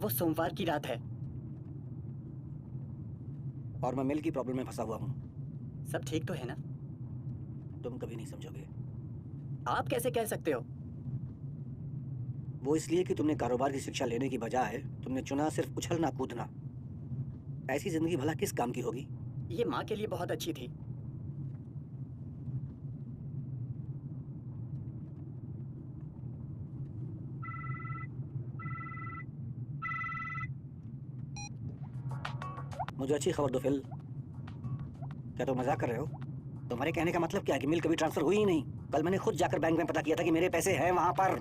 वो सोमवार की रात है। और मैं मिल की प्रॉब्लम में फंसा हुआ हूँ। सब ठीक तो है ना? तुम कभी नहीं समझोगे। आप कैसे कह सकते हो? वो इसलिए कि तुमने कारोबार की शिक्षा लेने की बजाय तुमने चुना सिर्फ उछलना कूदना। ऐसी जिंदगी भला किस काम की होगी? ये माँ के लिए बहुत अच्छी थी। मुझे अच्छी खबर दो फिल। क्या तुम मजाक कर रहे हो? तुम्हारे कहने का मतलब क्या है कि मिल कभी ट्रांसफर हुई ही नहीं? कल मैंने खुद जाकर बैंक में पता किया था कि मेरे पैसे हैं वहां पर।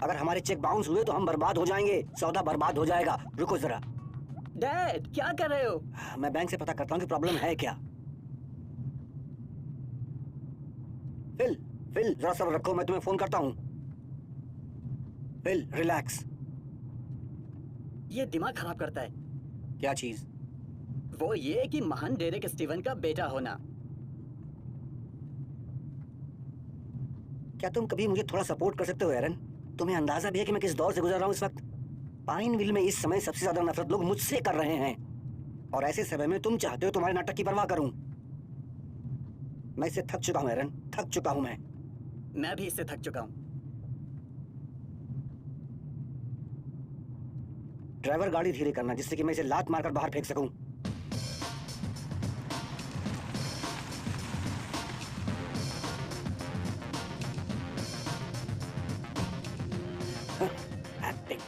अगर हमारे चेक बाउंस हुए तो हम बर्बाद हो जाएंगे, सौदा बर्बाद हो जाएगा। रुको जरा। डैड, क्या कर रहे हो? मैं बैंक से पता करता हूँ कि प्रॉब्लम है क्या। फिल, फिल जरा सब्र रखो, मैं तुम्हें फोन करता हूँ। Phil relax. ये दिमाग खराब करता है। क्या चीज? वो ये कि महान डेरेक स्टीवन का बेटा होना। क्या तुम कभी मुझे थोड़ा सपोर्ट कर सकते हो एरन? तुम्हें अंदाजा भी है कि मैं किस दौर से गुजर रहा हूँ इस वक्त? पाइनविल में इस समय सबसे ज्यादा नफरत लोग मुझसे कर रहे हैं, और ऐसे समय में तुम चाहते हो तुम्हारे नाटक की परवाह करूं? मैं इससे थक चुका हूं एरन, थक चुका हूं मैं। मैं भी इससे थक चुका हूँ। ड्राइवर गाड़ी धीरे करना जिससे कि मैं इसे लात मारकर बाहर फेंक सकूं। एक्टिंग।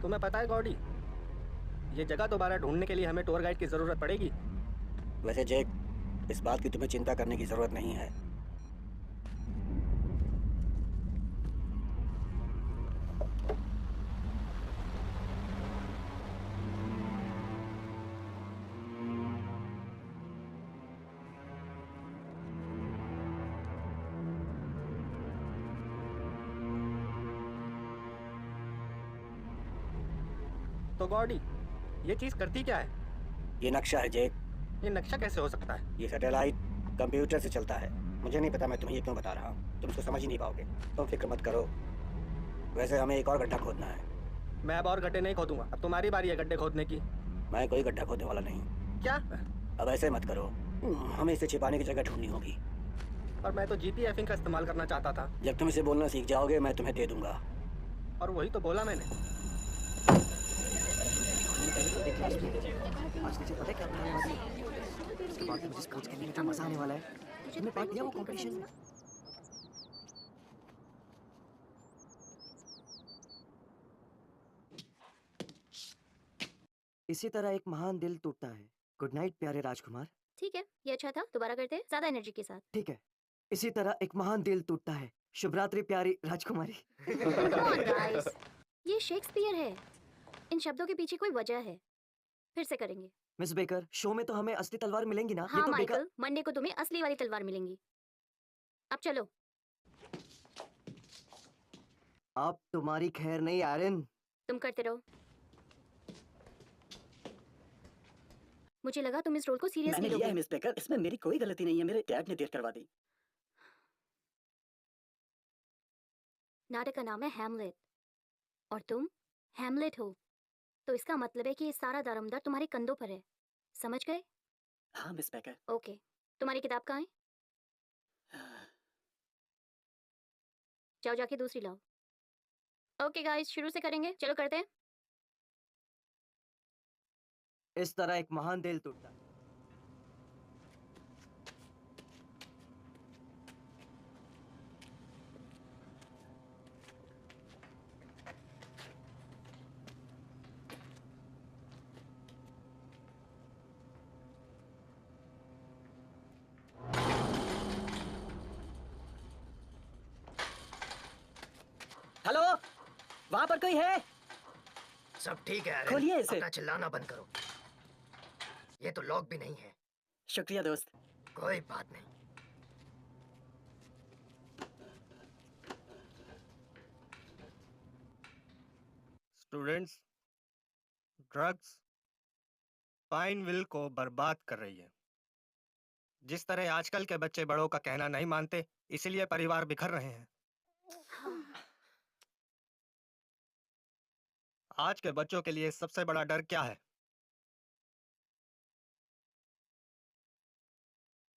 तुम्हें पता है गॉडी, ये जगह दोबारा ढूंढने के लिए हमें टूर गाइड की जरूरत पड़ेगी। वैसे जैक, इस बात की तुम्हें चिंता करने की जरूरत नहीं है। तो गॉडी, ये चीज करती क्या है? ये नक्शा है जैक। ये नक्शा कैसे हो सकता है? ये सैटेलाइट कंप्यूटर से चलता है। मुझे नहीं पता मैं तुम्हें ये क्यों बता रहा हूँ, तुम इसको समझ ही नहीं पाओगे। तुम फिक्र मत करो। वैसे हमें एक और गड्ढा खोदना है। मैं अब और गड्ढे नहीं खोदूंगा, अब तुम्हारी बारी है गड्ढे खोदने की। मैं कोई गड्ढा खोदने वाला नहीं। क्या? अब ऐसे मत करो, हमें इसे छिपाने की जगह ढूंढनी होगी। और मैं तो जीपीएफिंग का इस्तेमाल करना चाहता था। जब तुम इसे बोलना सीख जाओगे मैं तुम्हें दे दूंगा। और वही तो बोला मैंने। आज मुझे पता है क्या होने वाला है? उसके बाद मुझे स्पोर्ट्स खेलने में क्या मजा आने वाला है। तुमने पार्ट लिया वो कंपटीशन में? इसी तरह एक महान दिल टूटता है। गुड नाइट प्यारे राजकुमार। ठीक है, ये अच्छा था, दोबारा करते हैं ज्यादा एनर्जी के साथ। ठीक है। इसी तरह एक महान दिल टूटता है। शुभ रात्रि प्यारी राजकुमारी। Come on, guys. ये शेक्सपियर है, इन शब्दों के पीछे कोई वजह है। फिर से करेंगे। मिस बेकर, शो में तो हमें असली तलवार मिलेंगी ना? हाँ ये तो माइकल, मंडे को तुम्हें असली वाली तलवार मिलेंगी। अब चलो। अब तुम्हारी खैर नहीं एरन। तुम करते रहो। मुझे लगा तुम इस रोल को सीरियसली मैंने लिया है लोगे। मिस बेकर, इसमें मेरी कोई गलती नहीं है, मेरे डैड ने देर करवा दी। नाटक का नाम है हैमलेट और तुम हैमलेट हो, तो इसका मतलब है कि ये सारा दारोमदार तुम्हारे कंधों पर है। समझ गए? हाँ मिस बेकर। ओके, तुम्हारी किताब कहाँ है? जाओ जाके दूसरी लाओ। ओके गाइस, शुरू से करेंगे, चलो करते हैं। इस तरह एक महान दिल टूटता है। हेलो, वहां पर कोई है? सब ठीक है एरन, खोलिए इसे। अपना चिल्लाना बंद करो। ये तो लॉक भी नहीं है। शुक्रिया दोस्त। कोई बात नहीं। स्टूडेंट्स, ड्रग्स पाइनविल को बर्बाद कर रही है। जिस तरह आजकल के बच्चे बड़ों का कहना नहीं मानते, इसीलिए परिवार बिखर रहे हैं। आज के बच्चों के लिए सबसे बड़ा डर क्या है?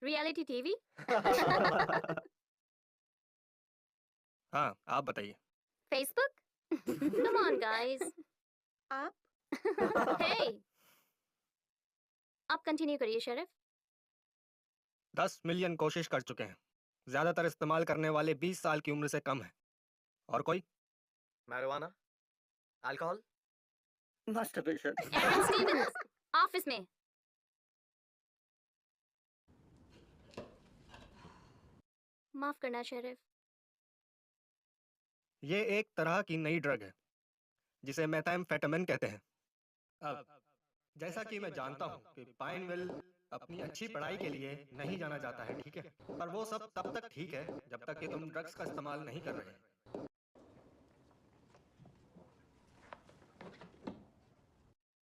Reality TV. हाँ, आप बताइए। फेसबुक। Come on guys. आप हे, आप कंटिन्यू करिए शेरिफ। 10 मिलियन कोशिश कर चुके हैं। ज्यादातर इस्तेमाल करने वाले 20 साल की उम्र से कम है। और कोई? Marijuana, alcohol. मास्टरबेशन। एरन स्टीवंस, ऑफिस में। माफ करना शेरिफ। ये एक तरह की नई ड्रग है जिसे मेथाम्फेटामिन कहते हैं। अब जैसा कि मैं जानता हूँ कि पाइनविल अपनी अच्छी पढ़ाई के लिए नहीं जाना जाता है, ठीक है? पर वो सब तब तक ठीक है जब तक कि तुम ड्रग्स का इस्तेमाल नहीं कर रहे।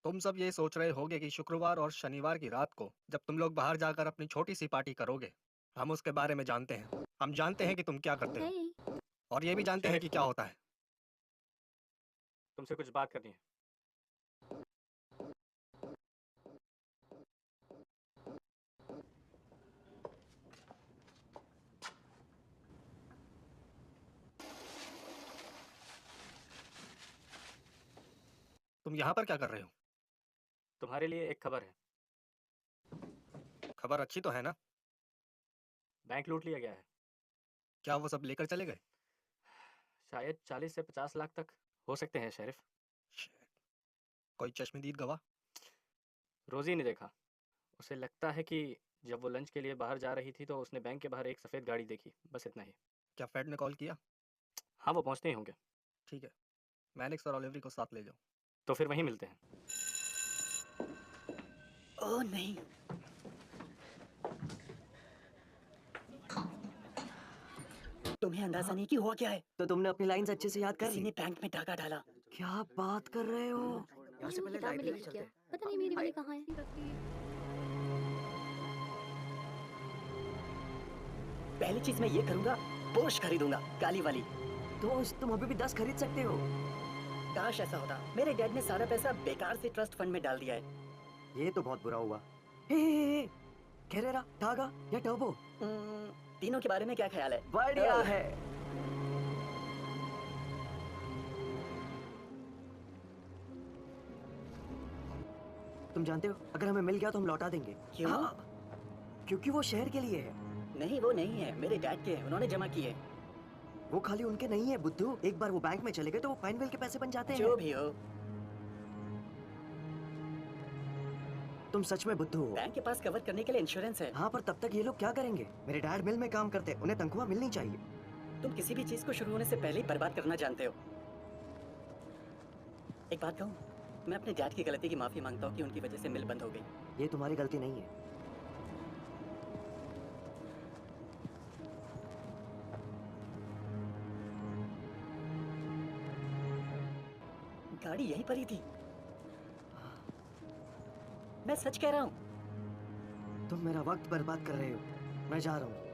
तुम सब ये सोच रहे होगे कि शुक्रवार और शनिवार की रात को जब तुम लोग बाहर जाकर अपनी छोटी सी पार्टी करोगे, हम उसके बारे में जानते हैं। हम जानते हैं कि तुम क्या करते हो हे, और ये भी जानते हैं कि क्या होता है। तुमसे कुछ बात करनी है। तुम यहाँ पर क्या कर रहे हो? तुम्हारे लिए एक खबर है। खबर अच्छी तो है ना? बैंक लूट लिया गया है। क्या वो सब लेकर चले गए? शायद 40 से 50 लाख तक हो सकते हैं शेरिफ। Shit. कोई चश्मदीद गवाह? रोजी ने देखा। उसे लगता है कि जब वो लंच के लिए बाहर जा रही थी तो उसने बैंक के बाहर एक सफ़ेद गाड़ी देखी, बस इतना ही। क्या फेड ने कॉल किया? हाँ, वो पहुंचते ही होंगे। ठीक है, मैनिक्स और ओलिवरी को साथ ले जाओ। तो फिर वहीं मिलते हैं। ओह नहीं। तुम्हें अंदाजा नहीं कि हुआ क्या है? तो तुमने अपनी लाइंस अच्छे से याद कर किसी ली? ने बैंक में डाका डाला। क्या बात कर रहे हो? यहाँ से वो पहले किताब में लाइब्रेरी लिखी चलते क्या? हैं। पता नहीं मेरी वाली कहाँ है। पहली चीज मैं ये करूंगा, पोर्श खरीदूंगा, काली वाली। दोस्त, तुम अभी भी 10 खरीद सकते हो। काश ऐसा होता। मेरे डैड ने सारा पैसा बेकार से ट्रस्ट फंड में डाल दिया है। ये तो बहुत बुरा हुआ। कैरेरा, टागा या टर्बो? तीनों के बारे में क्या ख्याल है? बढ़िया ओह। है। तुम जानते हो, अगर हमें मिल गया तो हम लौटा देंगे। क्यों? हाँ, क्योंकि वो शहर के लिए है। नहीं, वो नहीं है, मेरे डैड के हैं, उन्होंने जमा किए। वो खाली उनके नहीं है बुद्धू। एक बार वो बैंक में चले गए तो वो पाइनविल के पैसे बन जाते जो हैं। भी हो, तुम सच में बुद्धू हो। बैंक के पास कवर करने के लिए इंश्योरेंस है। हाँ, पर तब तक ये लोग क्या करेंगे? मेरे डैड मिल में काम करते हैं, उन्हें तनख्वाह मिलनी चाहिए। तुम किसी भी चीज को शुरू होने से पहले ही बर्बाद करना जानते हो। एक बात कहूँ, मैं अपने डैड की गलती की माफी मांगता हूँ कि उनकी वजह से मिल बंद हो गई। ये तुम्हारी गलती नहीं है। गाड़ी यहीं पर ही थी। मैं सच कह रहा हूँ। तुम मेरा वक्त बर्बाद कर रहे हो। मैं जा रहा हूँ।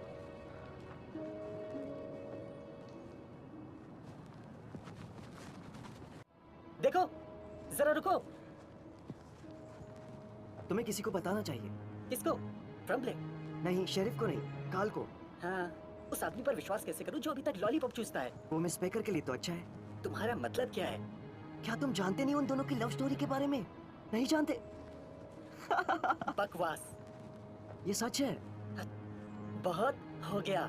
देखो, जरा रुको। तुम्हें किसी को बताना चाहिए। किसको? फ्रम्बले? नहीं, शेरिफ को नहीं, काल को। हाँ, उस आदमी पर विश्वास कैसे करूं जो अभी तक लॉलीपॉप चूसता है? वो मिस बेकर के लिए तो अच्छा है। तुम्हारा मतलब क्या है? क्या तुम जानते नहीं उन दोनों की लव स्टोरी के बारे में? नहीं जानते? बकवास। ये सच है। बहुत हो गया।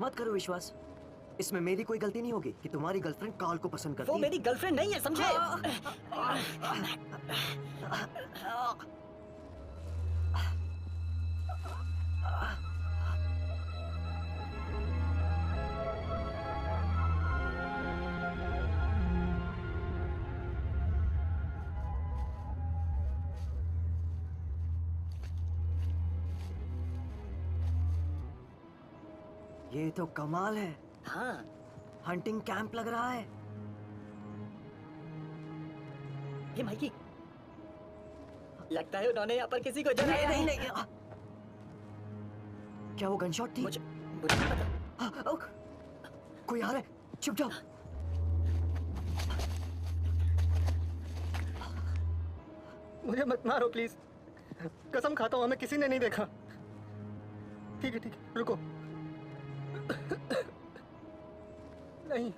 मत करो विश्वास। इसमें मेरी कोई गलती नहीं होगी कि तुम्हारी गर्लफ्रेंड काल को पसंद करती वो है। मेरी गर्लफ्रेंड नहीं है, समझे? ये तो कमाल है। हाँ, हंटिंग कैंप लग रहा है। ये माइकी, लगता है उन्होंने यहाँ पर किसी को जलाया है। नहीं। क्या वो गनशॉट थी? मुझे नहीं पता। कोई आ रहा है। चुप जाओ। मुझे मत मारो प्लीज। कसम खाता हूँ हमें किसी ने नहीं देखा। ठीक है रुको। नहीं,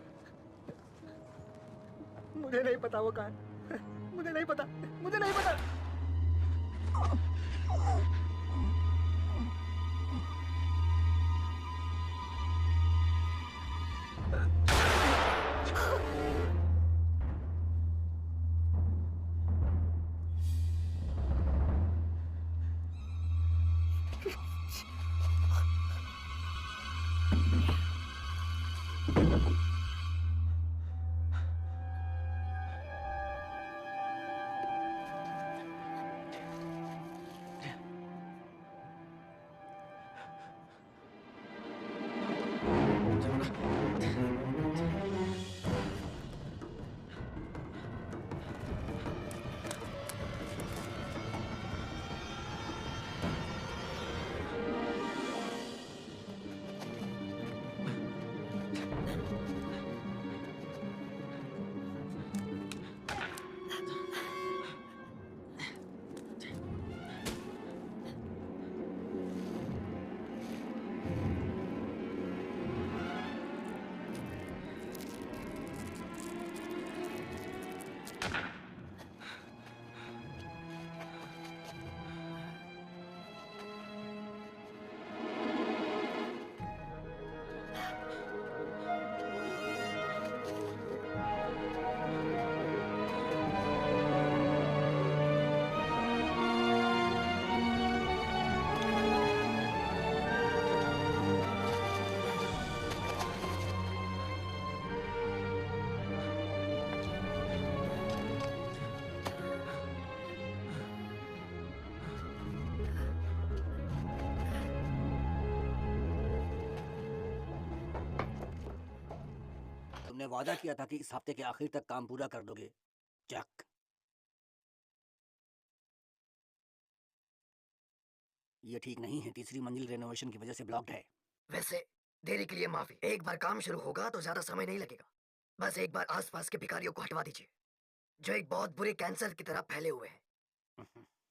मुझे नहीं पता वो कहाँ है। मुझे नहीं पता। तुमने वादा किया था कि इस हफ्ते के आखिर तक काम पूरा कर दोगे, जैक। ये ठीक नहीं है। तीसरी मंजिल रेनोवेशन की वजह से ब्लॉक्ड है। वैसे देरी के लिए माफी। एक बार काम शुरू होगा तो ज्यादा समय नहीं लगेगा। बस एक बार आसपास के भिखारियों को हटवा दीजिए जो एक बहुत बुरे कैंसर की तरह फैले हुए हैं।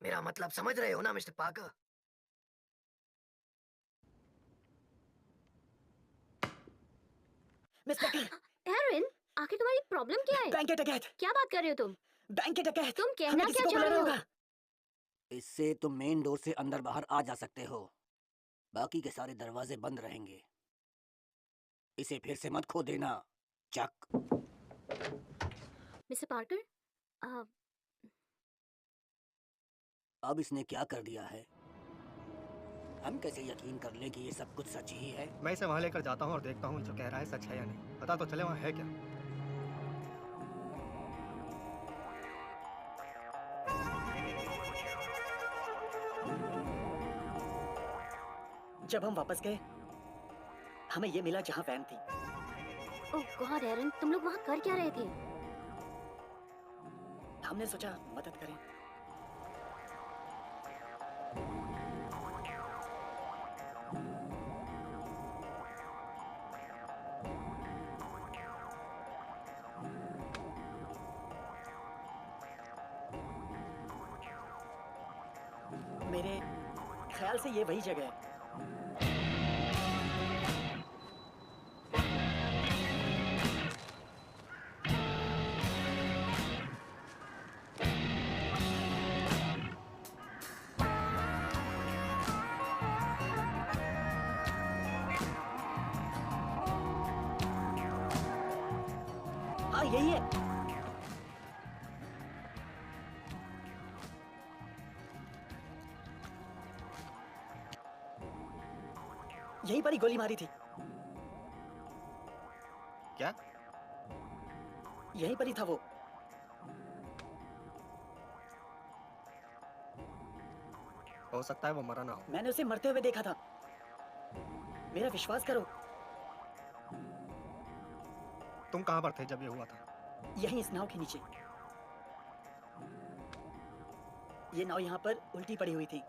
मेरा मतलब समझ रहे हो ना mister Parker? Miss Baker, Erin, आखिर तुम्हारी प्रॉब्लम क्या है? बैंक के डकैत। क्या बात कर रहे हो तुम? बैंक के डकैत। तुम कहना हमें किसी क्या को चाह बुलाना रहे हो? होगा। इससे तुम मेन डोर से अंदर बाहर आ जा सकते हो। बाकी के सारे दरवाजे बंद रहेंगे। इसे फिर से मत खो देना, चक। मिस्टर पार्कर, अब इसने क्या कर दिया है? हम कैसे यकीन कर लें कि ये सब कुछ सच ही है? मैं इसे वहां लेकर जाता हूँ और देखता हूँ जो कह रहा है सच है या नहीं। पता तो चले वहां है क्या। जब हम वापस गए, हमें ये मिला जहाँ वैन थी। ओह गॉड एरिन, तुम लोग वहाँ कर क्या रहे थे? हमने सोचा मदद करें। मेरे ख्याल से ये वही जगह है। हाँ यही है। यहीं पर ही गोली मारी थी। क्या? यहीं पर ही था वो। हो सकता है वो मरा ना हो। मैंने उसे मरते हुए देखा था। मेरा विश्वास करो। तुम कहाँ पर थे जब ये हुआ था? यहीं इस नाव के नीचे। ये नाव यहाँ पर उल्टी पड़ी हुई थी।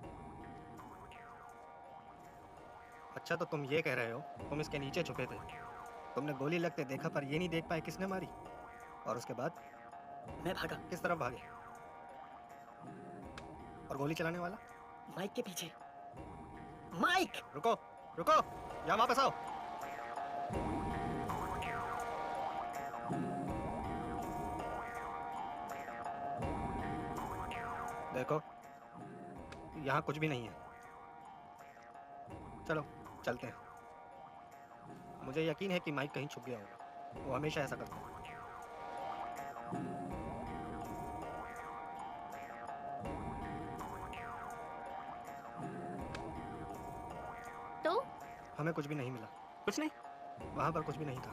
अच्छा, तो तुम ये कह रहे हो तुम इसके नीचे छुपे थे, तुमने गोली लगते देखा पर ये नहीं देख पाए किसने मारी, और उसके बाद मैं भागा। किस तरफ भागे? और गोली चलाने वाला? माइक के पीछे। माइक! रुको रुको, यहाँ वापस आओ। देखो, यहाँ कुछ भी नहीं है। चलो चलते हैं। मुझे यकीन है कि माइक कहीं छुप गया होगा, वो हमेशा ऐसा करता है। तो हमें कुछ भी नहीं मिला, कुछ नहीं। वहाँ पर कुछ भी नहीं था,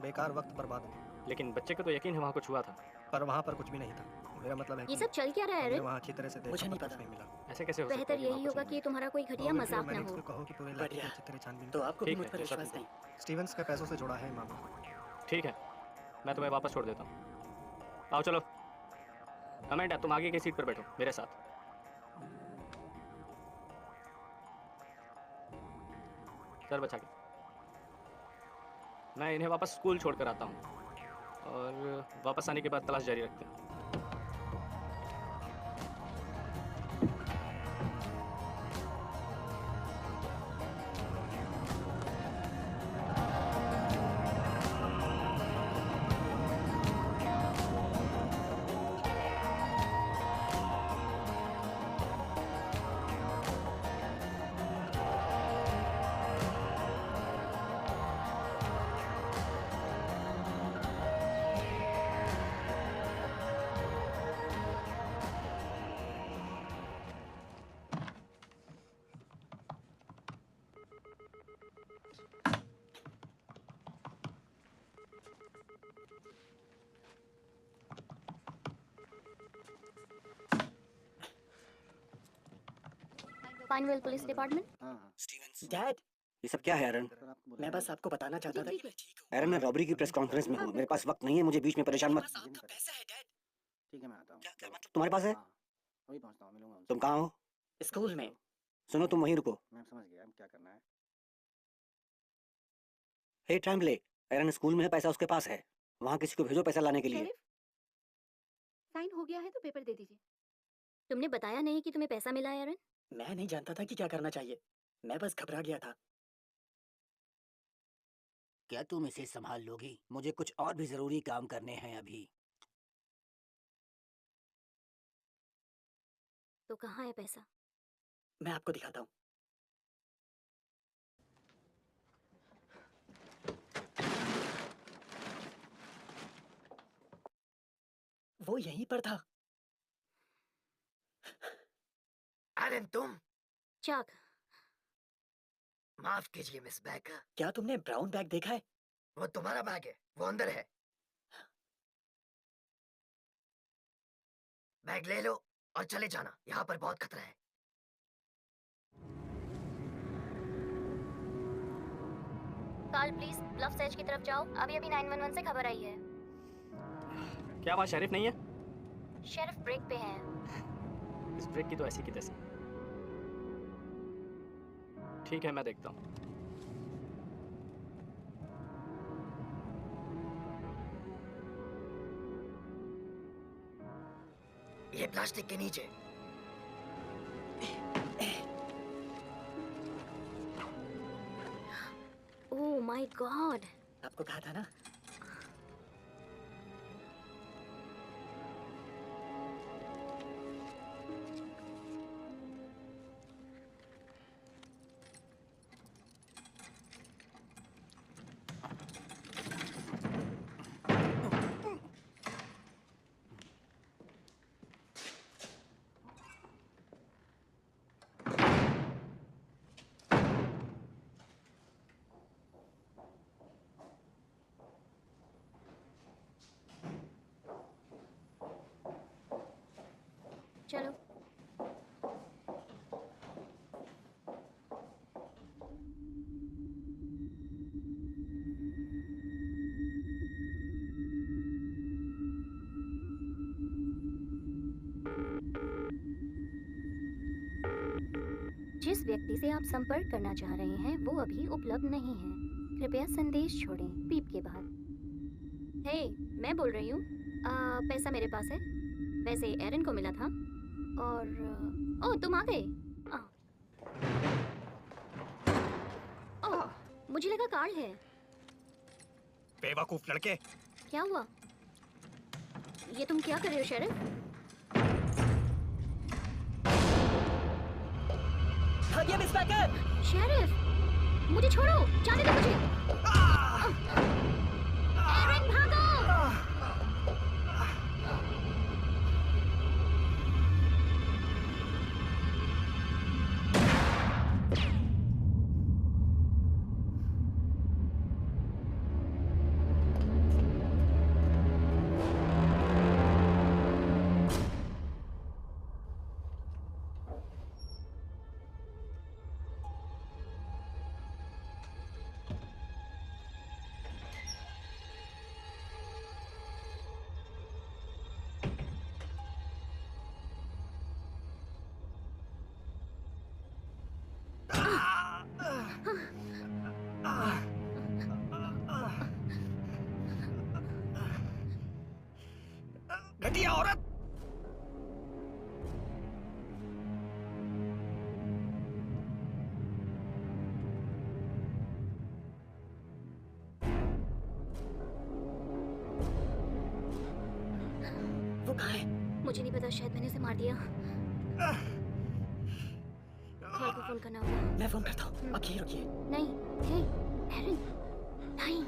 बेकार वक्त बर्बाद हुआ। लेकिन बच्चे को तो यकीन है वहाँ कुछ हुआ था। पर वहाँ पर कुछ भी नहीं था। मेरा मतलब है ये कि सब चल क्या रहा है हमने एरिन? वहाँ अच्छी तरह से देखा मुझे नहीं पर कुछ पता। नहीं मिला। ऐसे कैसे हो सकता बेहतर है कि वहाँ यही कुछ होगा नहीं कि तुम्हारा कोई घटिया तो मजाक ना मैनेक्स हो। को कहो कि पूरे इलाके की बढ़िया। अच्छी तरह छानबीन तो करो। आपको भी ठीक मुझ है, पर वो सब विश्वास ठीक नहीं। स्टीवंस के पैसों से जुड़ा है मामला। मिला? ठीक है, मैं तुम्हें वापस छोड़ देता हूँ। आओ चलो। अमेंडा, तुम आगे की सीट पर बैठो मेरे साथ। सर बचा के मैं इन्हें वापस स्कूल छोड़कर आता हूँ, और वापस आने के बाद तलाश जारी रखते हैं। पाइनवेल पुलिस डिपार्टमेंट। स्टीवंस, डैड, ये सब क्या है एरन? मैं बस आपको बताना चाहता था कि मैं ठीक हूँ। एरन, मैं रॉबरी की प्रेस कॉन्फ्रेंस में हूँ, मेरे पास वक्त नहीं है, मुझे बीच में परेशान मत। आपका पैसा है डैड। ठीक है, मैं आता हूँ। क्या मतलब तुम्हारे पास है? अभी पहुँचता हूँ, मिलूंगा उनसे। तुम कहाँ हो? स्कूल में। सुनो, तुम वहीं रुको। मैं समझ गया, अब क्या करना है। हे ट्रैम्बले, एरन स्कूल में है, पैसा उसके पास है, वहाँ किसी को भेजो पैसा लाने के लिए। शेरिफ, साइन हो गया है तो पेपर दे दीजिए। तुमने बताया नहीं कि तुम्हें पैसा मिला है एरिन? मैं नहीं जानता था कि क्या करना चाहिए। मैं बस घबरा गया था। क्या तुम इसे संभाल लोगी? मुझे कुछ और भी जरूरी काम करने हैं अभी। तो कहाँ है पैसा? मैं आपको दिखाता हूँ। वो यहीं पर था। एलन, तुम? चाक, माफ कीजिए मिस बेकर, क्या तुमने ब्राउन बैग देखा है? वो तुम्हारा बैग है, वो अंदर है। बैग ले लो और चले जाना, यहाँ पर बहुत खतरा है। कार्ल प्लीज ब्लफ सेज की तरफ जाओ। अभी अभी 911 से खबर आई है। क्या बात, शेरिफ नहीं है? शेरिफ ब्रेक पे है। इस ब्रेक की तो ऐसी की तैसी। ठीक है, मैं देखता हूँ। ये प्लास्टिक के नीचे। Oh my God. आपको कहा था ना। चलो। जिस व्यक्ति से आप संपर्क करना चाह रहे हैं वो अभी उपलब्ध नहीं है। कृपया संदेश छोड़ें पीप के बाद। हे, मैं बोल रही हूँ। पैसा मेरे पास है। वैसे एरन को मिला था और ओह तुम आ गए। ओह, मुझे लगा कार्ड है। बेवकूफ लड़के। क्या हुआ? ये तुम क्या कर रहे हो शेरिफ? भागिए मिस बैकर। शेरिफ, मुझे छोड़ो, जाने दो मुझे। एरन भागो। घटिया औरत। वो कहाँ है? मुझे नहीं पता, शायद मैंने उसे मार दिया। कॉल को फोन करना होगा। मैं फोन करता हूँ। आप यहीं रुकिए। नहीं, हे, एरन, नहीं।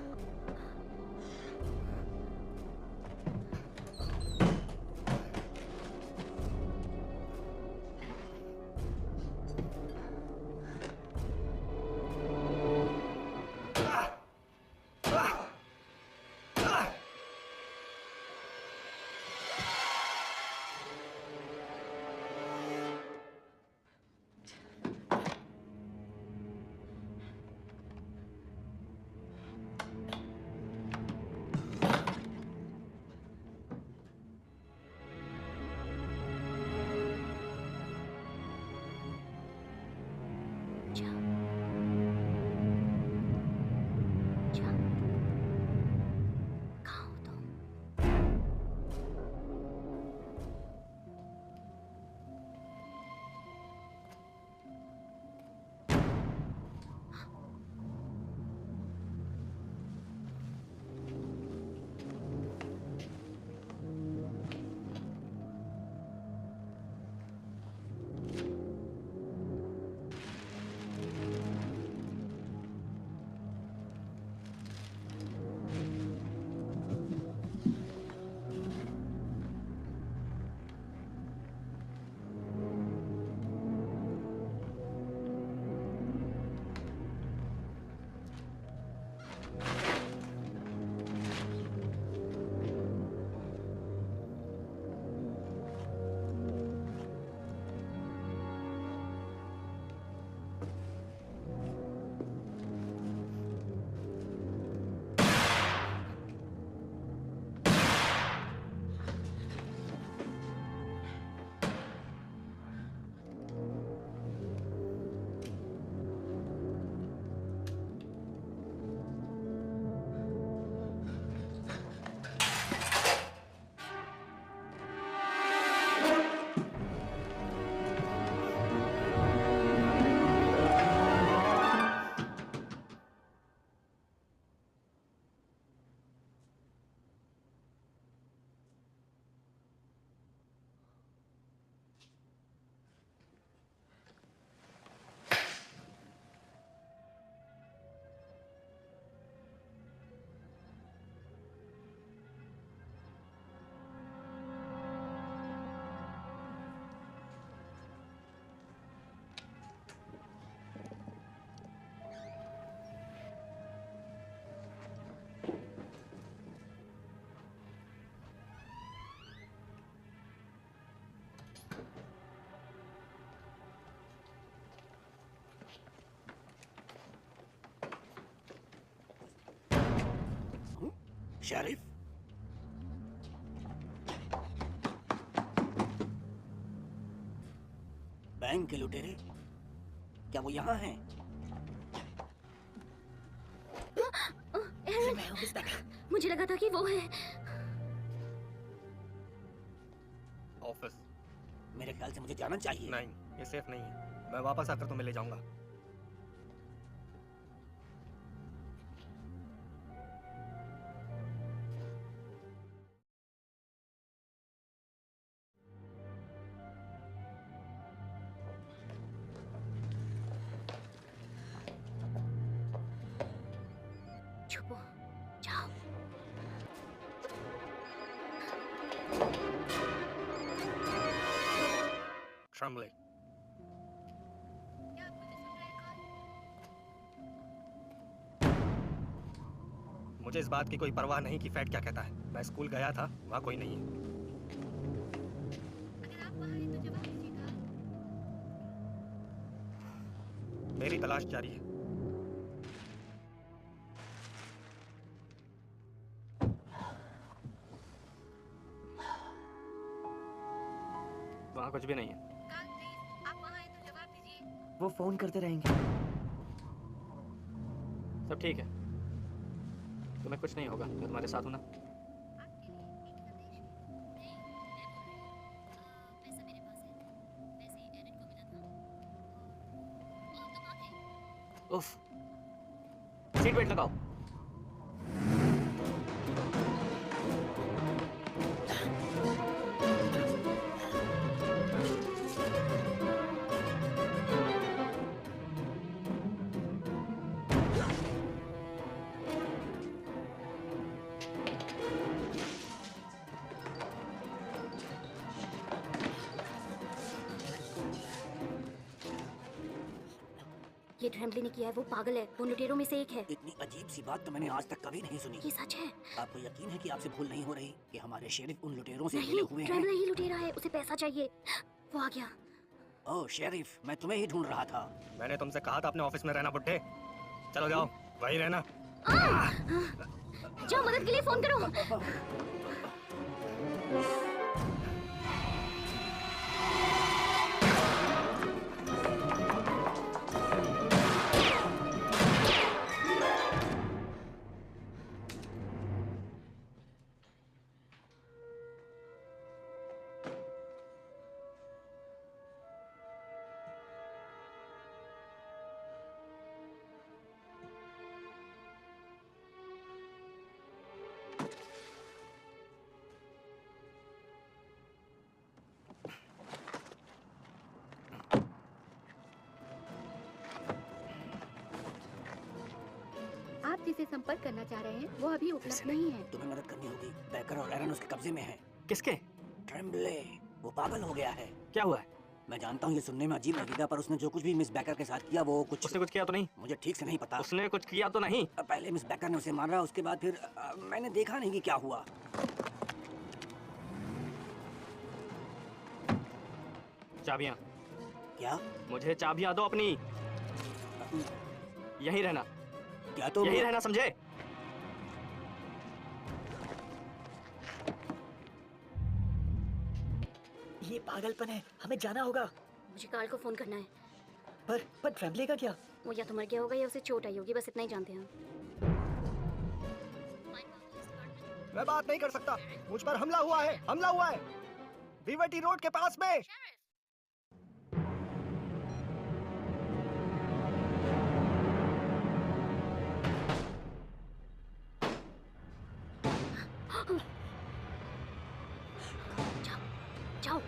शेरिफ, बैंक के लुटेरे क्या वो यहाँ हैं? मुझे लगा था कि वो है। ऑफिस। मेरे ख्याल से मुझे जाना चाहिए। नहीं, ये सेफ नहीं है। मैं वापस आकर तुम्हें ले जाऊंगा। छुपो, जाओ। ट्रम्बले। मुझे इस बात की कोई परवाह नहीं कि फैट क्या कहता है। मैं स्कूल गया था, वहाँ कोई नहीं है। मेरी तलाश जारी है। वहाँ कुछ भी नहीं है। वो फोन करते रहेंगे। सब ठीक है, तुम्हें कुछ नहीं होगा, मैं तुम्हारे साथ हूं ना। उफ, सीट बेल्ट लगाओ। ये ट्रेम्बले ने किया है, वो पागल है, वो लुटेरों में से एक है। इतनी अजीब सी बात तो मैंने आज तक कभी नहीं सुनी। ये सच है। आपको यकीन है कि आपसे भूल नहीं हो रही कि हमारे शेरिफ उन लुटेरों से नहीं, मिले हुए हैं? ट्रेम्बले ही लुटेरा है, उसे पैसा चाहिए। वो आ गया। ओह शेरिफ, मैं तुम्हें ही ढूंढ रहा था। मैंने तुमसे कहा था अपने ऑफिस में रहना बुड्ढे। चलो जाओ, वहीं रहना। जाओ, मदद के लिए फोन करो। आप जिसे संपर्क करना चाह रहे हैं वो अभी उपलब्ध नहीं है। तुम्हें मदद करनी होगी। बैकर और एरन उसके कब्जे में है। किसके? ट्रेम्बले, वो पागल हो गया है। क्या हुआ है? मैं जानता हूँ ये सुनने में अजीब लगेगा, पर उसने जो कुछ भी मिस बैकर के साथ किया वो कुछ उसने कुछ किया तो नहीं? मुझे ठीक से नहीं पता। उसने कुछ किया तो नहीं? पहले मिस बैकर ने उसे मारा, उसके बाद फिर मैंने देखा नहीं कि क्या हुआ। चाबियां। क्या? मुझे चाबियां दो अपनी। यहीं रहना। क्या तुम यहीं रहना, समझे? ये पागलपन है, हमें जाना होगा। मुझे कार्ल को फोन करना है। पर ट्रेम्बले का क्या? वो या तो मर गया होगा या उसे चोट आई होगी, बस इतना ही जानते हैं हम। मैं बात नहीं कर सकता। मुझ पर हमला हुआ है, हमला हुआ है। बीवटी रोड के पास में। जाओ, जाओ।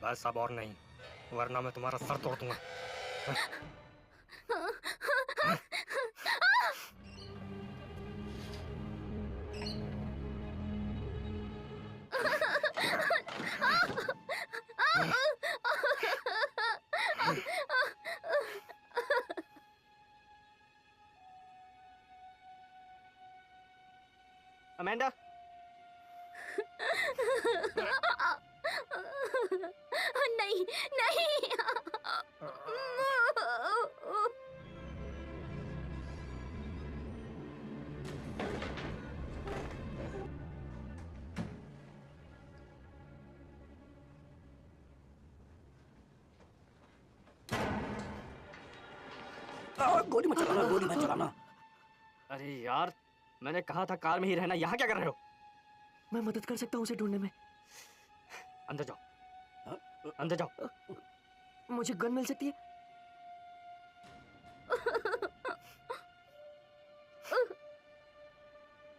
बस अब और नहीं, वरना मैं तुम्हारा सर तोड़ दूंगा। अमेंडा, नहीं नहीं। गोली मत चलाना, गोली मत चलाना। अरे यार, मैंने कहा था कार में ही रहना, यहाँ क्या कर रहे हो? मैं मदद कर सकता हूँ उसे ढूंढने में। अंदर जाओ, अंदर जाओ। मुझे गन मिल सकती है?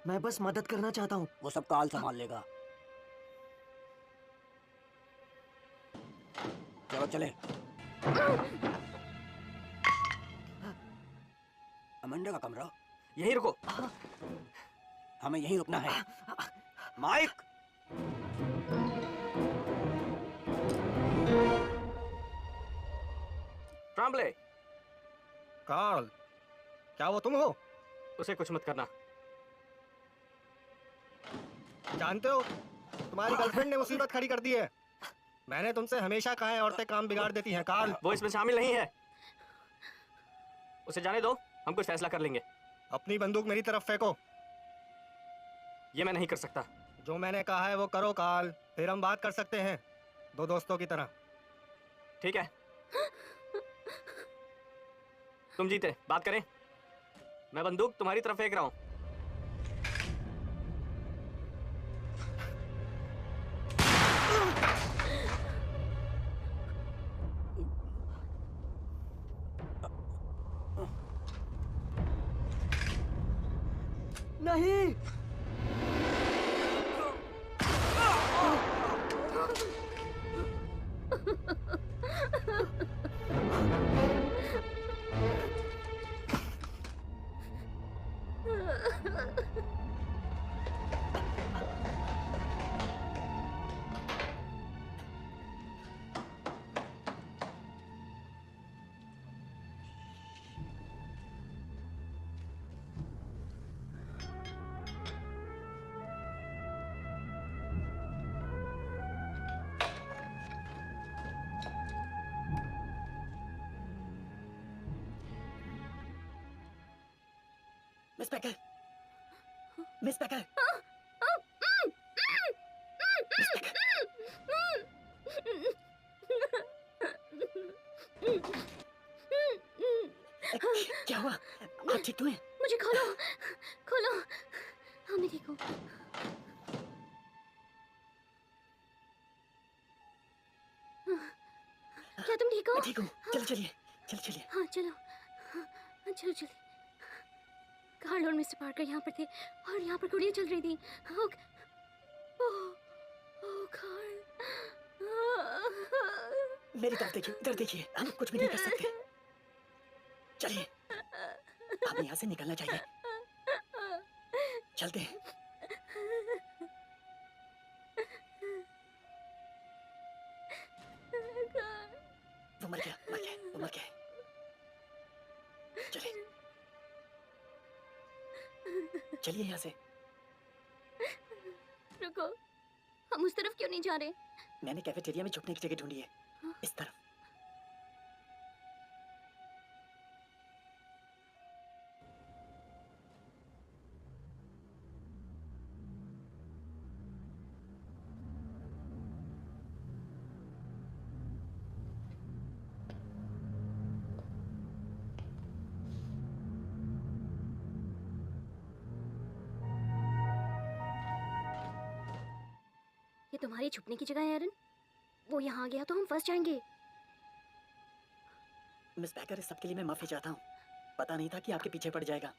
मैं बस मदद करना चाहता हूँ। वो सब काल संभाल लेगा। चलो चले। अमेंडा का कमरा? यहीं रुको। हमें यहीं रुकना है। माइक! ट्रम्बले, कार्ल, क्या वो तुम हो? उसे कुछ मत करना। जानते हो, तुम्हारी गर्लफ्रेंड ने मुसीबत खड़ी कर दी है। मैंने तुमसे हमेशा कहा है औरतें काम बिगाड़ देती हैं कार्ल। वो इसमें शामिल नहीं है। उसे जाने दो, हम कुछ फैसला कर लेंगे। अपनी बंदूक मेरी तरफ फेंको। ये मैं नहीं कर सकता। जो मैंने कहा है वो करो कार्ल, फिर हम बात कर सकते हैं दो दोस्तों की तरह। ठीक है, तुम जीते, बात करें। मैं बंदूक तुम्हारी तरफ फेंक रहा हूं। नहीं। Miss Baker, Miss Baker, Miss Baker. क्या हुआ? आप ठीक तो हैं? मुझे खोलो, खोलो। हाँ मैं ठीक हूँ। क्या तुम ठीक हो? मैं ठीक हूँ। चलो चलिए, चलो चलिए। हाँ चलो, हाँ चलो चलिए। कार्ल और मिस्टर पार्कर यहाँ पर थे और यहाँ पर गोलियाँ चल रही थी। ओह, ओह कार्ल। मेरी तरफ देखिए, इधर देखिए। हम कुछ भी नहीं कर सकते। चलिए, हमें यहाँ से निकलना चाहिए। चलते हैं। वो मर गया, मर गया, वो मर गया। चलिए, चलिए यहाँ से। रुको, हम उस तरफ क्यों नहीं जा रहे? मैंने कैफेटेरिया में छुपने की जगह ढूंढी है। इस तरफ। ये तुम्हारी छुपने की जगह है एरन। वो यहाँ आ गया तो हम फंस जाएंगे। मिस बैकर, इस सब के लिए मैं माफी चाहता हूँ। पता नहीं था कि आपके पीछे पड़ जाएगा।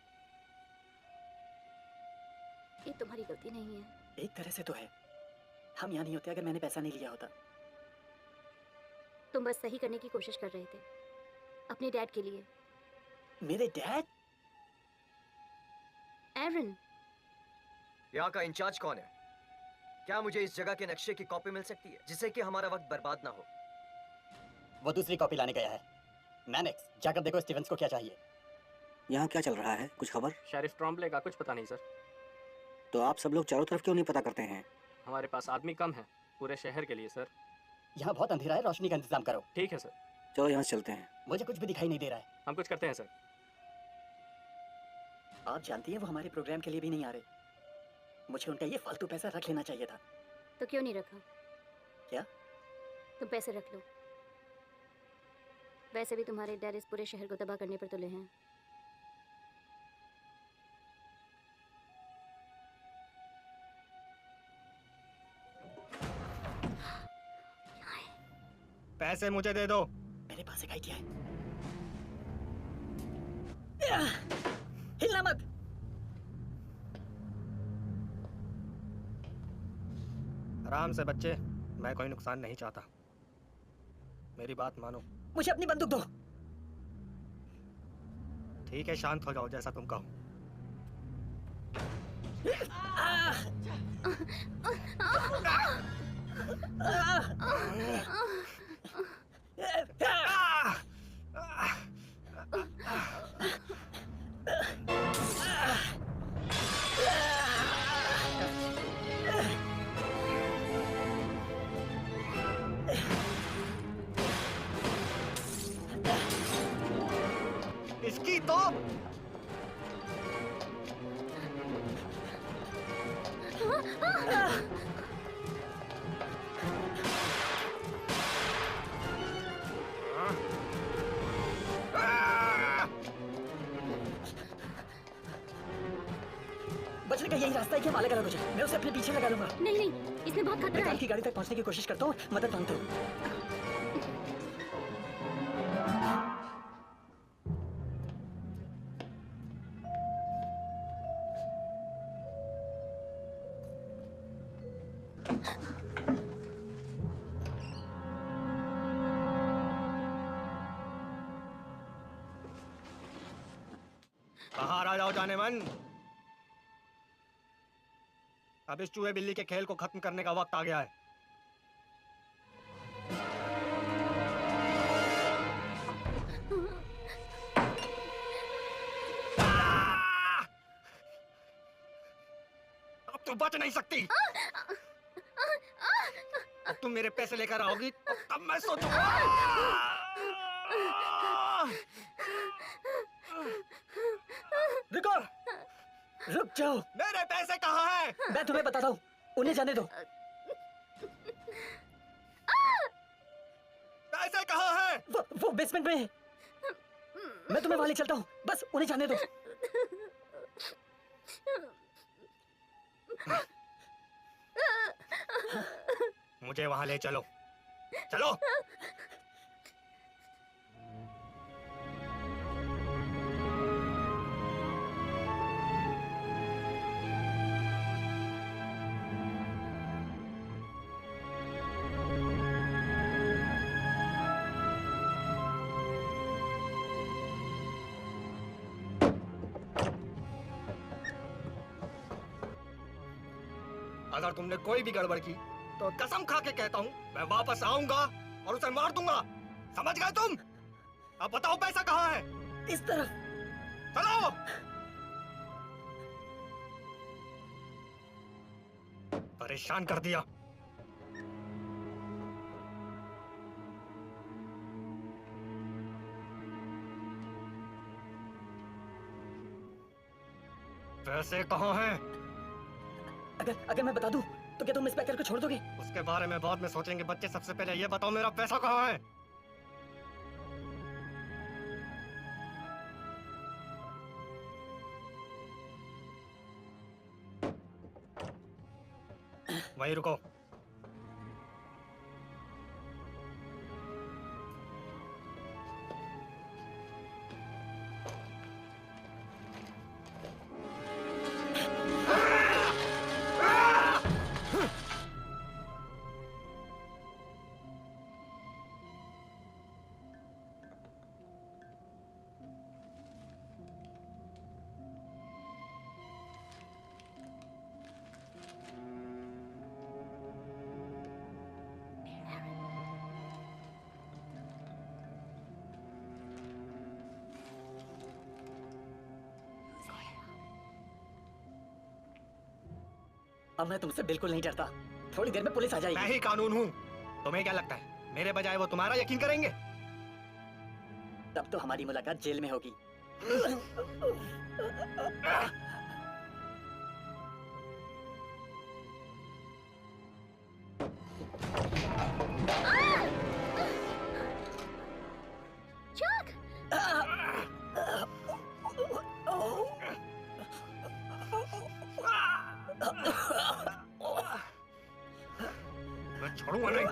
ये तुम्हारी गलती नहीं है। एक तरह से तो है। हम यहाँ नहीं होते अगर मैंने पैसा नहीं लिया होता। तुम बस सही करने की कोशिश कर रहे थे अपने डैड के लिए। मेरे डैड? एरन, यहाँ का इंचार्ज कौन है? क्या मुझे इस जगह के नक्शे की कॉपी मिल सकती है जिससे कि हमारा वक्त बर्बाद ना हो? वो दूसरी कॉपी लाने गया है। मैनेक्स, जाकर देखो स्टीवंस को क्या चाहिए। यहाँ क्या चल रहा है, कुछ खबर? शेरिफ ट्रॉम्बले का कुछ पता नहीं सर। तो आप सब लोग चारों तरफ क्यों नहीं पता करते हैं? हमारे पास आदमी कम है पूरे शहर के लिए सर। यहाँ बहुत अंधेरा है, रोशनी का इंतजाम करो। ठीक है सर। चलो यहाँ से चलते हैं। मुझे कुछ भी दिखाई नहीं दे रहा है। हम कुछ करते हैं सर। आप जानती हैं वो हमारे प्रोग्राम के लिए भी नहीं आ रहे। मुझे उनका ये फालतू पैसा रख लेना चाहिए था। तो क्यों नहीं रखा? क्या? तुम पैसे रख लो। वैसे भी तुम्हारे डैड इस पूरे शहर को तबाह करने पर तुले हैं। पैसे मुझे दे दो। मेरे पास एक आइडिया है। हिलना मत। आराम से बच्चे, मैं कोई नुकसान नहीं चाहता। मेरी बात मानो। मुझे अपनी बंदूक दो। ठीक है, शांत हो जाओ जैसा तुम कहो। इसकी तो बचने का यही रास्ता है कि हम अलग अलग हो जाए। मैं उसे अपने पीछे लगा लूंगा। नहीं नहीं, इसमें बहुत मैं खतरा काम है। की गाड़ी तक पहुंचने की कोशिश करता हूँ, मदद मांगता हूँ। बाहर आ जाओ जाने मन। अब इस चूहे बिल्ली के खेल को खत्म करने का वक्त आ गया है। अब तू बच नहीं सकती। अब तुम मेरे पैसे लेकर आओगी तब मैं सोचूंगा। रुको, रुक जाओ। मेरे पैसे कहाँ हैं? मैं तुम्हें बताता हूँ, उन्हें जाने दो। पैसे कहाँ हैं? वो बेसमेंट में है। मैं तुम्हें वहां ले चलता हूँ, बस उन्हें जाने दो। मुझे वहां ले चलो, चलो। अगर तुमने कोई भी गड़बड़ की तो कसम खा के कहता हूँ मैं वापस आऊंगा और उसे मार दूंगा। समझ गए तुम? अब बताओ पैसा कहाँ है? इस तरफ। चलो। परेशान कर दिया। पैसे कहाँ हैं? अगर मैं बता दूं तो क्या तुम इंस्पेक्टर को छोड़ दोगे? उसके बारे में बाद में सोचेंगे। बच्चे, सबसे पहले ये बताओ मेरा पैसा कहाँ है? वहीं रुको। अब मैं तुमसे बिल्कुल नहीं डरता। थोड़ी देर में पुलिस आ मैं जाएगी। ही कानून हूँ। तुम्हें क्या लगता है मेरे बजाय वो तुम्हारा यकीन करेंगे? तब तो हमारी मुलाकात जेल में होगी। चक! मैं छोड़ूंगा नहीं।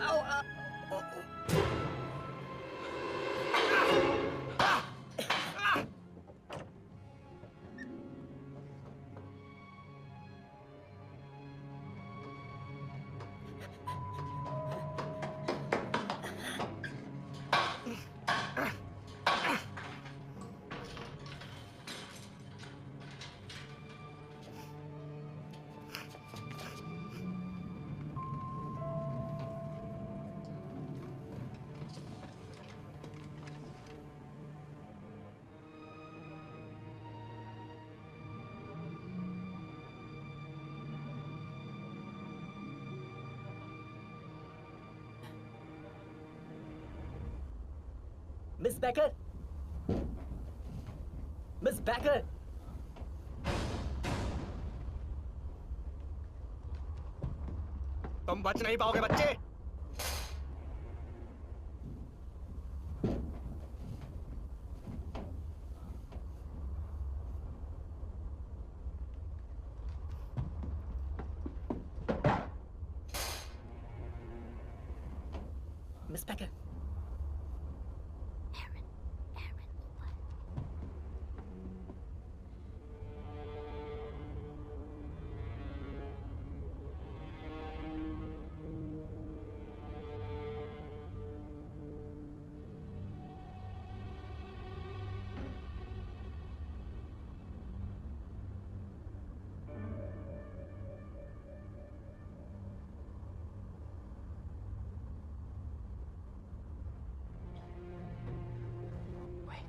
मिस बैकर, मिस बैकर, तुम बच नहीं पाओगे बच्चे। मिस बैकर,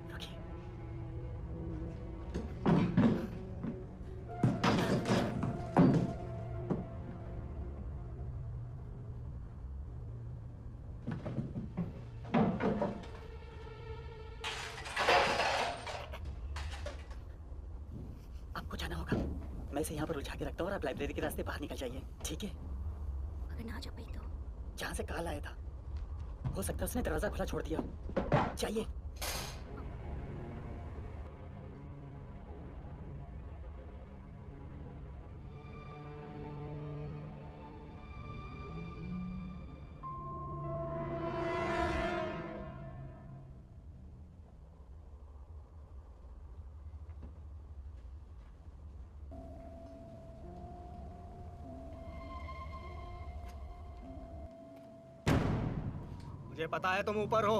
रुकिए। आपको जाना होगा। मैं इसे यहाँ पर उलझा के रखता हूँ और आप लाइब्रेरी के रास्ते बाहर निकल जाइए, ठीक है? अगर ना जा पाई तो जहाँ से कॉल आया था, हो सकता है उसने दरवाजा खुला छोड़ दिया हो। जाइए। मुझे पता है तुम ऊपर हो।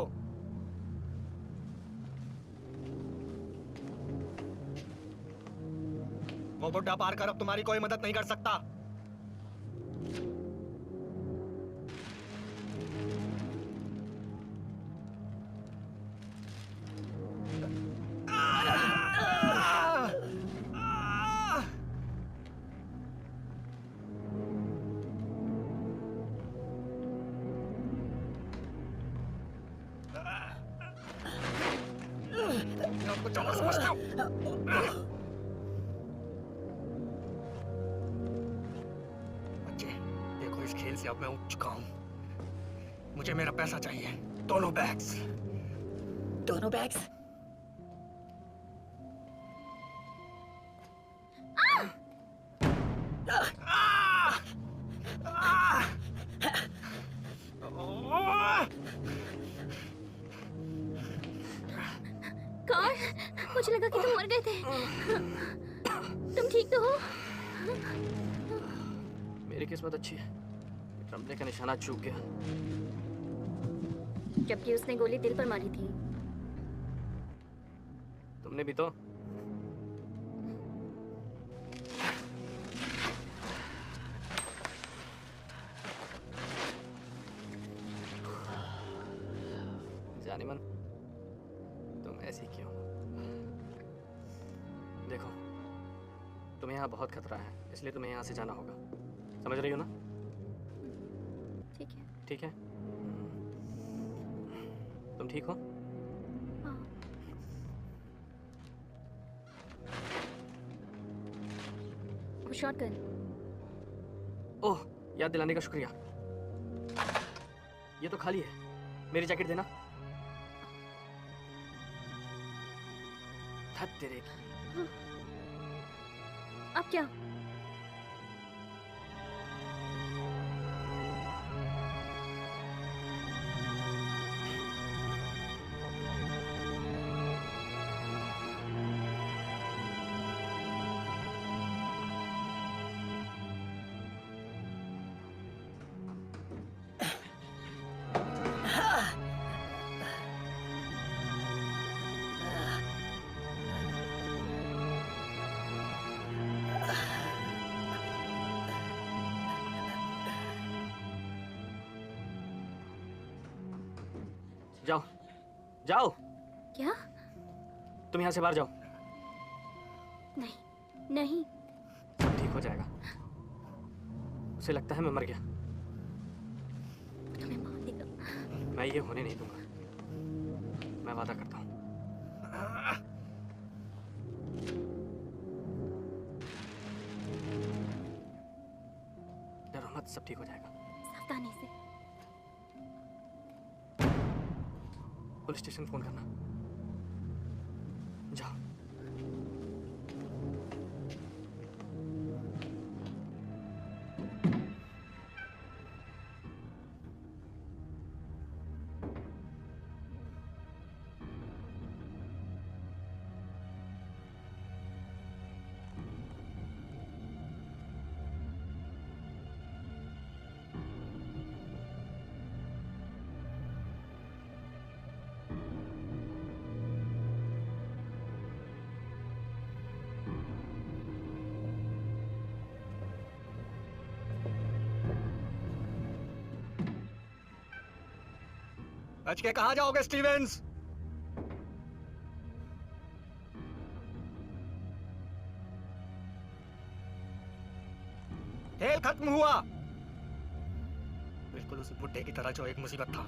वो बुड्ढा पार कर अब तुम्हारी कोई मदद नहीं कर सकता। कुछ और समझते हो? बच्चे देखो, इस खेल से अब मैं उठ चुका हूँ। मुझे मेरा पैसा चाहिए, दोनों बैग्स। दोनों बैग्स? कौन? मुझे लगा कि तुम मर गए थे। तुम ठीक तो हो? मेरी किस्मत अच्छी है, ट्रम्पले का निशाना चूक गया। जबकि उसने गोली दिल पर मारी थी। तुमने भी तो। जानिमन, तुम ऐसी क्यों? देखो, तुम्हें यहाँ बहुत खतरा है, इसलिए तुम्हें यहाँ से जाना होगा। समझ रही हो ना? ठीक है। ठीक है। तुम ठीक हो? हाँ। वो शॉटगन। ओह, याद दिलाने का शुक्रिया। ये तो खाली है। मेरी जैकेट देना। धत तेरे की। अब क्या? जाओ, जाओ। क्या? तुम यहाँ से बाहर जाओ। नहीं, नहीं। ठीक हो जाएगा। उसे लगता है मैं मर गया। तुम्हें मार देगा। मैं ये होने नहीं दूंगा। मैं वादा करता हूँ। डरो मत, सब ठीक हो जाएगा। सावधानी से। पुलिस स्टेशन फोन करना। जाओ। बच के कहाँ जाओगे स्टीवेंस? खेल खत्म हुआ। बिल्कुल उसी बुड्ढे की तरह जो एक मुसीबत था।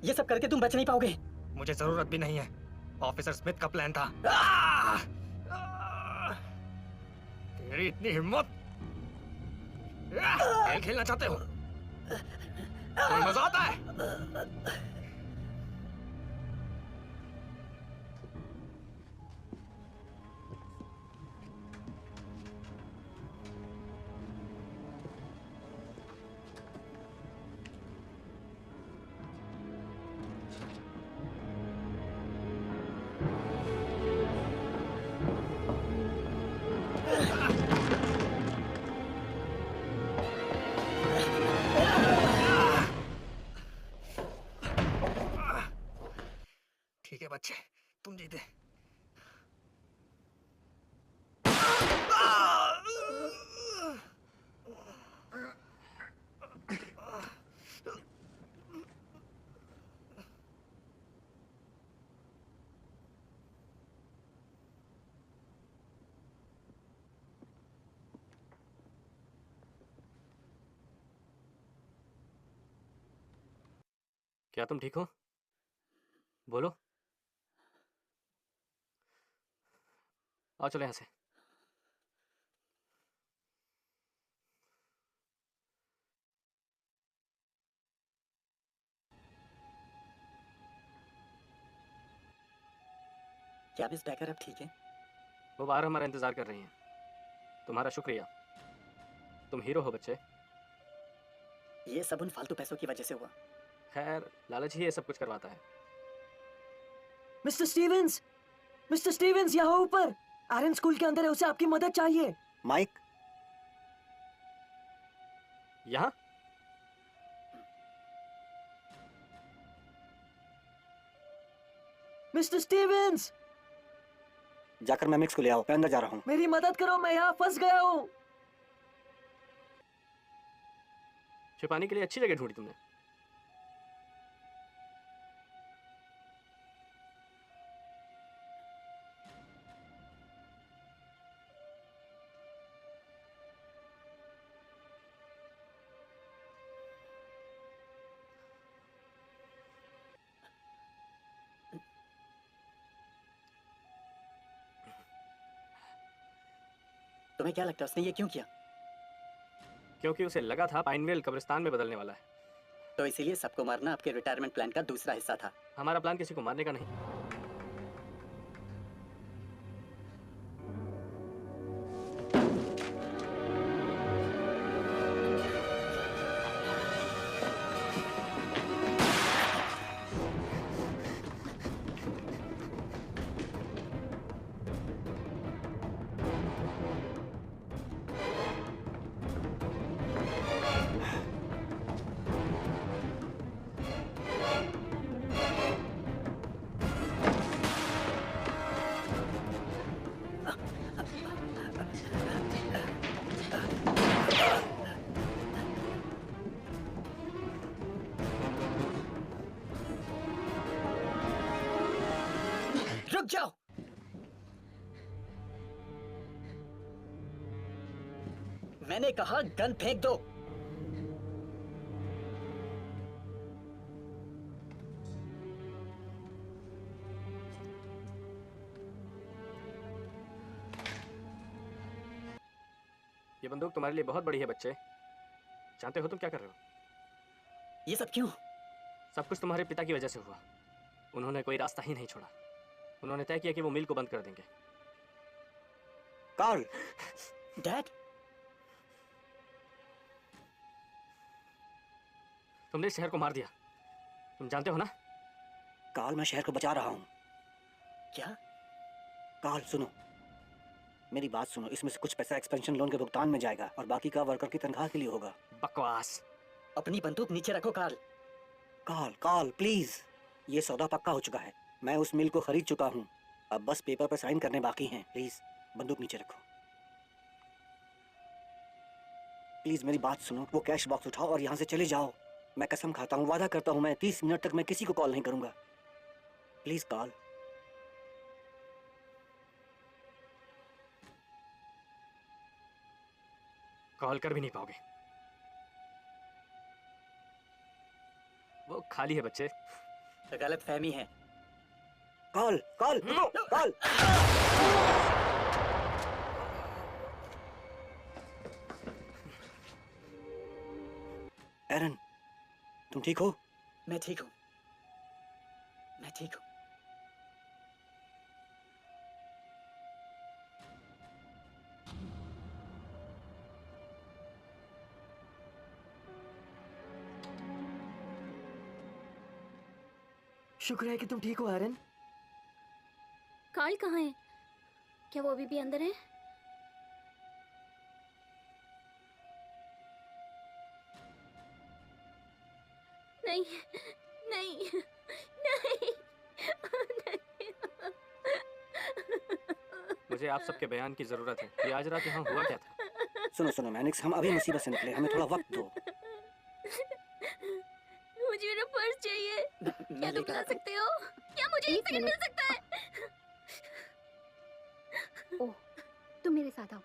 ये सब करके तुम बच नहीं पाओगे। मुझे जरूरत भी नहीं है। ऑफिसर स्मिथ का प्लान था। तेरी इतनी हिम्मत? खेल खेलना चाहते हो? तुम्हें मजा आता है? ठीक है बच्चे, तुम जीते। क्या तुम ठीक हो? बोलो। आओ चलो यहाँ से। क्या मिस बैकर अब ठीक है? वो बाहर हमारा इंतजार कर रही हैं। तुम्हारा शुक्रिया। तुम हीरो हो बच्चे। ये सब उन फालतू पैसों की वजह से हुआ। खैर, लालच ही ये सब कुछ करवाता है। Mister Stevens! मिस्टर स्टीवेंस, यहाँ ऊपर! एरन स्कूल के अंदर है, उसे आपकी मदद चाहिए। माइक, यहाँ? मिस्टर स्टीवंस, जाकर मैमिक्स को ले आओ, मैं अंदर जा रहा हूँ। मेरी मदद करो, मैं यहाँ फंस गया हूँ। छिपाने के लिए अच्छी जगह ढूंढी तुमने। तुम्हें क्या लगता है उसने ये क्यों किया? क्योंकि उसे लगा था पाइनवेल कब्रिस्तान में बदलने वाला है। तो इसीलिए सबको मारना आपके रिटायरमेंट प्लान का दूसरा हिस्सा था। हमारा प्लान किसी को मारने का नहीं। रुक जाओ। मैंने कहा गन फेंक दो। ये बंदूक तुम्हारे लिए बहुत बड़ी है बच्चे। जानते हो तुम क्या कर रहे हो? ये सब क्यों? सब कुछ तुम्हारे पिता की वजह से हुआ। उन्होंने कोई रास्ता ही नहीं छोड़ा। उन्होंने तय किया कि वो मिल को बंद कर देंगे। कार्ल, डैड, तुमने इस शहर को मार दिया। तुम जानते हो ना? कार्ल, मैं शहर को बचा रहा हूँ। क्या? कार्ल सुनो, मेरी बात सुनो। इसमें से कुछ पैसा एक्सपेंशन लोन के भुगतान में जाएगा और बाकी का वर्कर की तनख्वाह के लिए होगा। बकवास। अपनी बंदूक नीचे रखो कार्ल। कार्ल, कार्ल प्लीज, ये सौदा पक्का हो चुका है। मैं उस मिल को खरीद चुका हूँ। अब बस पेपर पर साइन करने बाकी हैं। प्लीज बंदूक नीचे रखो। प्लीज मेरी बात सुनो। वो कैश बॉक्स उठाओ और यहाँ से चले जाओ। मैं कसम खाता हूँ, वादा करता हूँ, मैं 30 मिनट तक मैं किसी को कॉल नहीं करूंगा। Please Karl. कॉल कर भी नहीं पाओगे। वो खाली है बच्चे। गलत फहमी है। कार्ल, कार्ल, रुको, कार्ल। एरन, तुम ठीक हो? मैं ठीक हूँ। मैं ठीक हूँ। शुक्र है कि तुम ठीक हो एरन। कार्ल कहाँ है? क्या वो अभी भी अंदर है? नहीं, नहीं, नहीं, नहीं। मुझे आप सबके बयान की जरूरत है कि आज रात यहाँ हुआ क्या था। सुनो सुनो मैनिक्स, हम अभी मुसीबत से निकले, हमें थोड़ा वक्त दो। मुझे मेरा पर्स चाहिए। क्या तुम ला सकते हो? क्या मुझे एक एक सेकंड मिनट। मिल सकता है? ओह, तुम मेरे साथ आओ।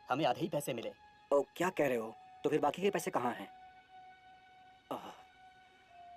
हमें आधे ही पैसे मिले। ओ, क्या कह रहे हो? तो फिर बाकी के पैसे कहाँ हैं?